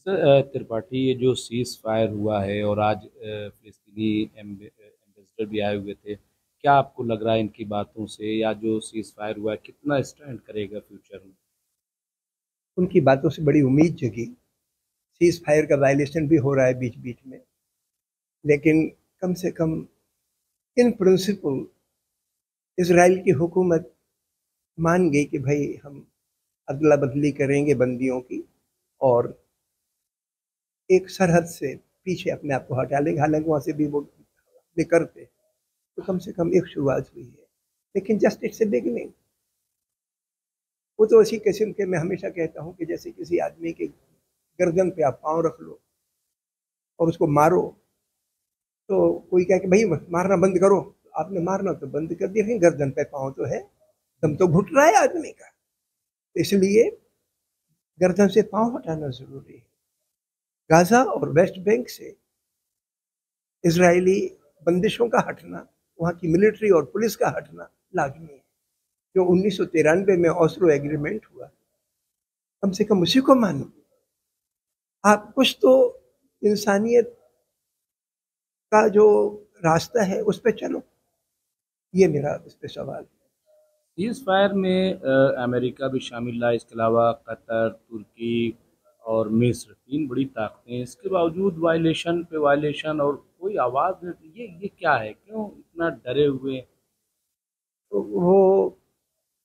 त्रिपाठी, ये जो cease fire हुआ है और आज फिलिस्तीनी एम्बेसडर भी आए हुए थे, क्या आपको लग रहा है इनकी बातों से, या जो सीज फायर हुआ है कितना स्टैंड करेगा फ्यूचर में? उनकी बातों से बड़ी उम्मीद जगी। सीज फायर का वायलेशन भी हो रहा है बीच बीच में, लेकिन कम से कम इन प्रिंसिपल इसराइल की हुकूमत मान गई कि भाई हम अदला बदली करेंगे बंदियों की, और एक सरहद से पीछे अपने आप को हटा लेंगे। हालांकि वहां से भी वो करते, तो कम से कम एक शुरुआत हुई है, लेकिन जस्ट इट्स ए बिगिनिंग। वो तो इसी किस्म के, मैं हमेशा कहता हूँ कि जैसे किसी आदमी के गर्दन पे आप पाँव रख लो और उसको मारो, तो कोई कहे कि भाई मारना बंद करो, आपने मारना तो बंद कर दिया, गर्दन पे पाँव तो है, दम तो घुट रहा है आदमी का। तो इसलिए गर्दन से पाँव हटाना जरूरी है। गाजा और वेस्ट बैंक से इजरायली बंदिशों का हटना, वहाँ की मिलिट्री और पुलिस का हटना लाजमी है। जो 1993 में ऑस्लो एग्रीमेंट हुआ, कम से कम उसी को मानो। आप कुछ तो इंसानियत का जो रास्ता है उस पर चलो, ये मेरा इस पे सवाल है। सीज फायर में अमेरिका भी शामिल रहा, इसके अलावा कतर, तुर्की और मिस्र, तीन बड़ी ताकतें। इसके बावजूद वायलेशन पे वायलेशन और कोई आवाज़ नहीं। ये क्या है, क्यों इतना डरे हुए हैं? तो वो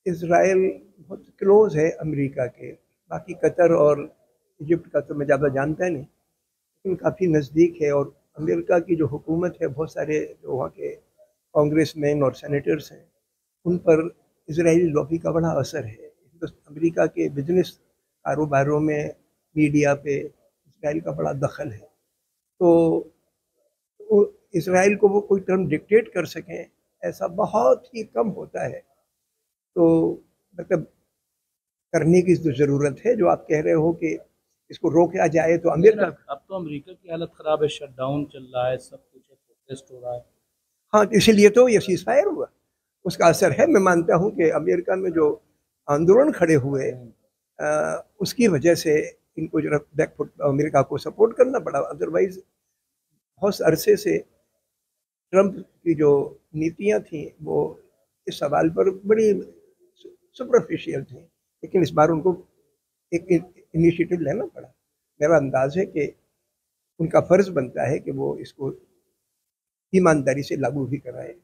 इसराइल बहुत क्लोज है अमेरिका के। बाकी कतर और इजिप्ट का तो मैं ज़्यादा जानता नहीं, लेकिन काफ़ी नज़दीक है। और अमेरिका की जो हुकूमत है, बहुत सारे जो वहाँ के कांग्रेसमैन और सेनेटर्स हैं, उन पर इजरायली लॉबी का बड़ा असर है। तो अमेरिका के बिजनेस कारोबारों में, मीडिया पे इसराइल का बड़ा दखल है। तो वो इसराइल को वो कोई टर्म डिक्टेट कर सकें, ऐसा बहुत ही कम होता है। तो मतलब करने की तो ज़रूरत है। जो आप कह रहे हो कि इसको रोका जाए, तो लेकिन अमेरिका। अब तो अमेरिका की हालत ख़राब है, शटडाउन चल रहा है, सब कुछ है, प्रोटेस्ट हो रहा है। हाँ, तो इसीलिए तो ये सीज फायर हुआ, उसका असर है। मैं मानता हूँ कि अमेरिका में जो आंदोलन खड़े हुए, उसकी वजह से इनको जरा बैकफुट अमेरिका को सपोर्ट करना पड़ा। अदरवाइज बहुत अरसे से ट्रंप की जो नीतियां थी, वो इस सवाल पर बड़ी सुपरफिशियल थी, लेकिन इस बार उनको एक इनिशिएटिव लेना पड़ा। मेरा अंदाज है कि उनका फर्ज बनता है कि वो इसको ईमानदारी से लागू भी कराए।